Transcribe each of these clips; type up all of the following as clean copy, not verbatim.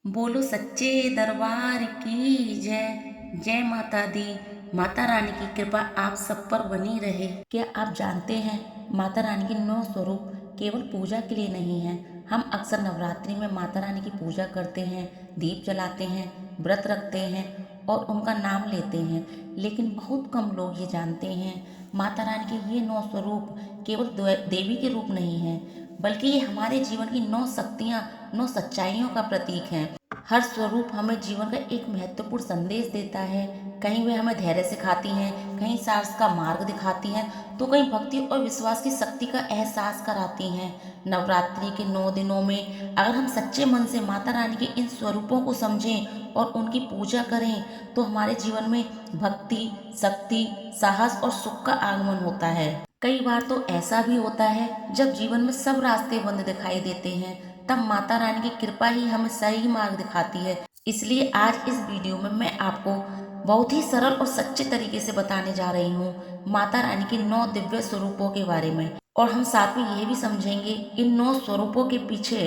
बोलो सच्चे दरबार की जय। जय माता दी। माता रानी की कृपा आप सब पर बनी रहे। क्या आप जानते हैं माता रानी के 9 स्वरूप केवल पूजा के लिए नहीं हैं। हम अक्सर नवरात्रि में माता रानी की पूजा करते हैं, दीप जलाते हैं, व्रत रखते हैं और उनका नाम लेते हैं, लेकिन बहुत कम लोग ये जानते हैं माता रानी के ये 9 स्वरूप केवल देवी के रूप नहीं हैं, बल्कि ये हमारे जीवन की 9 शक्तियाँ, 9 सच्चाइयों का प्रतीक है। हर स्वरूप हमें जीवन का एक महत्वपूर्ण संदेश देता है। कहीं वे हमें धैर्य सिखाती हैं, कहीं साहस का मार्ग दिखाती हैं, तो कहीं भक्ति और विश्वास की शक्ति का एहसास कराती हैं। नवरात्रि के 9 दिनों में अगर हम सच्चे मन से माता रानी के इन स्वरूपों को समझें और उनकी पूजा करें, तो हमारे जीवन में भक्ति, शक्ति, साहस और सुख का आगमन होता है। कई बार तो ऐसा भी होता है जब जीवन में सब रास्ते बंद दिखाई देते हैं, तब माता रानी की कृपा ही हमें सही मार्ग दिखाती है। इसलिए आज इस वीडियो में मैं आपको बहुत ही सरल और सच्चे तरीके से बताने जा रही हूँ माता रानी के 9 दिव्य स्वरूपों के बारे में, और हम साथ में यह भी समझेंगे इन 9 स्वरूपों के पीछे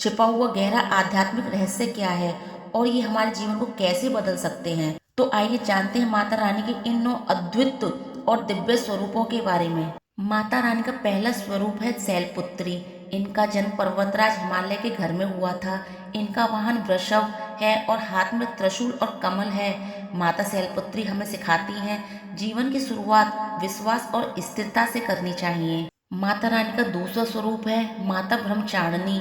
छिपा हुआ गहरा आध्यात्मिक रहस्य क्या है और ये हमारे जीवन को कैसे बदल सकते हैं। तो आइए जानते हैं माता रानी के इन 9 अद्भुत और दिव्य स्वरूपों के बारे में। माता रानी का पहला स्वरूप है शैलपुत्री। इनका जन्म पर्वतराज हिमालय के घर में हुआ था। इनका वाहन वृषभ है और हाथ में त्रिशूल और कमल है। माता शैलपुत्री हमें सिखाती हैं जीवन की शुरुआत विश्वास और स्थिरता से करनी चाहिए। माता रानी का दूसरा स्वरूप है माता ब्रह्मचारिणी।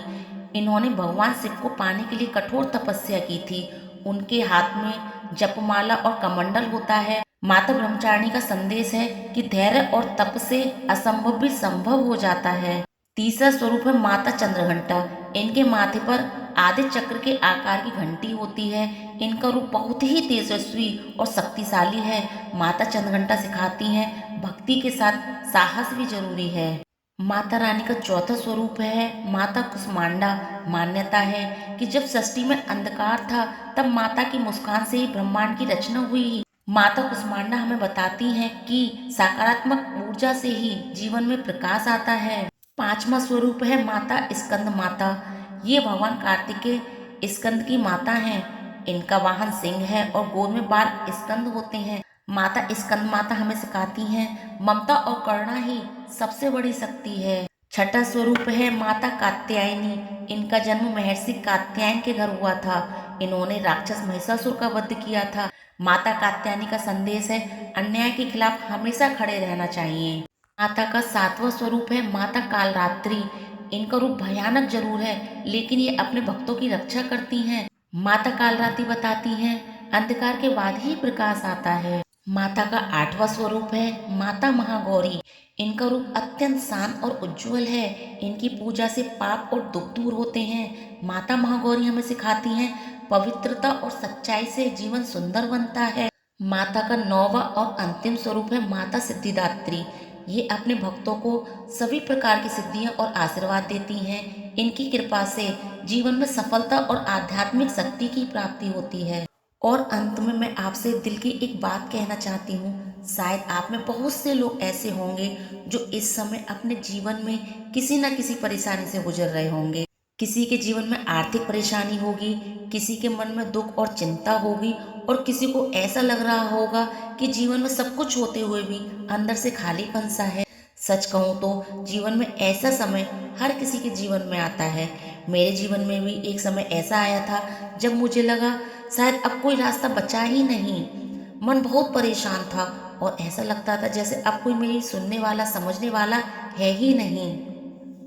इन्होंने भगवान शिव को पाने के लिए कठोर तपस्या की थी। उनके हाथ में जपमाला और कमंडल होता है। माता ब्रह्मचारिणी का संदेश है कि धैर्य और तप से असंभव भी संभव हो जाता है। तीसरा स्वरूप है माता चंद्रघंटा। इनके माथे पर आदित्य चक्र के आकार की घंटी होती है। इनका रूप बहुत ही तेजस्वी और शक्तिशाली है। माता चंद्रघंटा सिखाती हैं भक्ति के साथ साहस भी जरूरी है। माता रानी का चौथा स्वरूप है माता कुष्मांडा। मान्यता है कि जब सृष्टि में अंधकार था, तब माता की मुस्कान से ही ब्रह्मांड की रचना हुई। माता कुष्मांडा हमें बताती हैं कि सकारात्मक ऊर्जा से ही जीवन में प्रकाश आता है। पांचवा स्वरूप है माता स्कंद माता। ये भगवान कार्तिकेय स्कंद की माता हैं। इनका वाहन सिंह है और गोद में 12 स्कंद होते हैं। माता स्कंद माता हमें सिखाती हैं ममता और करुणा ही सबसे बड़ी शक्ति है। छठा स्वरूप है माता कात्यायनी। इनका जन्म महर्षि कात्यायन के घर हुआ था। इन्होंने राक्षस महिषासुर का वध किया था। माता कात्यायनी का संदेश है अन्याय के खिलाफ हमेशा खड़े रहना चाहिए। माता का सातवां स्वरूप है माता कालरात्रि। इनका रूप भयानक जरूर है, लेकिन ये अपने भक्तों की रक्षा करती हैं। माता कालरात्रि बताती हैं अंधकार के बाद ही प्रकाश आता है। माता का आठवां स्वरूप है माता महागौरी। इनका रूप अत्यंत शांत और उज्जवल है। इनकी पूजा से पाप और दुख दूर होते हैं। माता महागौरी हमें सिखाती हैं पवित्रता और सच्चाई से जीवन सुंदर बनता है। माता का नौवां और अंतिम स्वरूप है माता सिद्धिदात्री। ये अपने भक्तों को सभी प्रकार की सिद्धियां और आशीर्वाद देती हैं। इनकी कृपा से जीवन में सफलता और आध्यात्मिक शक्ति की प्राप्ति होती है। और अंत में मैं आपसे दिल की एक बात कहना चाहती हूँ। शायद आप में बहुत से लोग ऐसे होंगे जो इस समय अपने जीवन में किसी न किसी परेशानी से गुजर रहे होंगे। किसी के जीवन में आर्थिक परेशानी होगी, किसी के मन में दुख और चिंता होगी, और किसी को ऐसा लग रहा होगा कि जीवन में सब कुछ होते हुए भी अंदर से खालीपन सा है। सच कहूँ तो जीवन में ऐसा समय हर किसी के जीवन में आता है। मेरे जीवन में भी एक समय ऐसा आया था जब मुझे लगा शायद अब कोई रास्ता बचा ही नहीं। मन बहुत परेशान था और ऐसा लगता था जैसे अब कोई मेरी सुनने वाला समझने वाला है ही नहीं।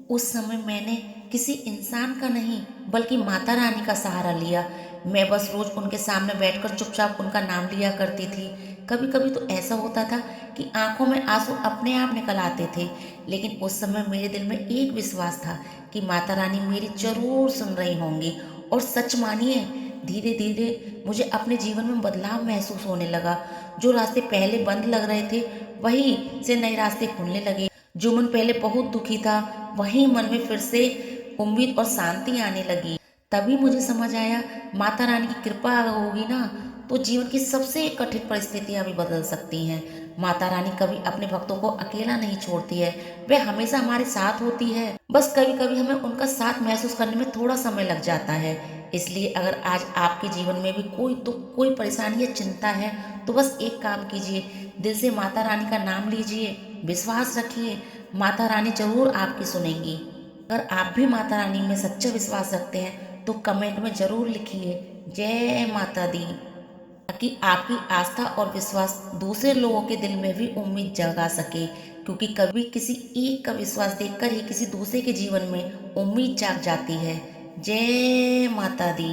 उस समय मैंने किसी इंसान का नहीं बल्कि माता रानी का सहारा लिया। मैं बस रोज उनके सामने बैठकर चुपचाप उनका नाम लिया करती थी। कभी कभी तो ऐसा होता था कि आंखों में आंसू अपने आप निकल आते थे, लेकिन उस समय मेरे दिल में एक विश्वास था कि माता रानी मेरी जरूर सुन रही होंगी। और सच मानिए, धीरे धीरे मुझे अपने जीवन में बदलाव महसूस होने लगा। जो रास्ते पहले बंद लग रहे थे, वही से नए रास्ते खुलने लगे। जो मन पहले बहुत दुखी था, वहीं मन में फिर से उम्मीद और शांति आने लगी। तभी मुझे समझ आया माता रानी की कृपा अगर होगी ना, तो जीवन की सबसे कठिन परिस्थितियां भी बदल सकती हैं। माता रानी कभी अपने भक्तों को अकेला नहीं छोड़ती है। वह हमेशा हमारे साथ होती है। बस कभी कभी हमें उनका साथ महसूस करने में थोड़ा समय लग जाता है। इसलिए अगर आज आपके जीवन में भी कोई दुख, कोई परेशानी या चिंता है, तो बस एक काम कीजिए, दिल से माता रानी का नाम लीजिए, विश्वास रखिए, माता रानी जरूर आपकी सुनेंगी। अगर आप भी माता रानी में सच्चा विश्वास रखते हैं तो कमेंट में जरूर लिखिए जय माता दी, ताकि आपकी आस्था और विश्वास दूसरे लोगों के दिल में भी उम्मीद जगा सके, क्योंकि कभी किसी एक का विश्वास देखकर ही किसी दूसरे के जीवन में उम्मीद जाग जाती है। जय माता दी।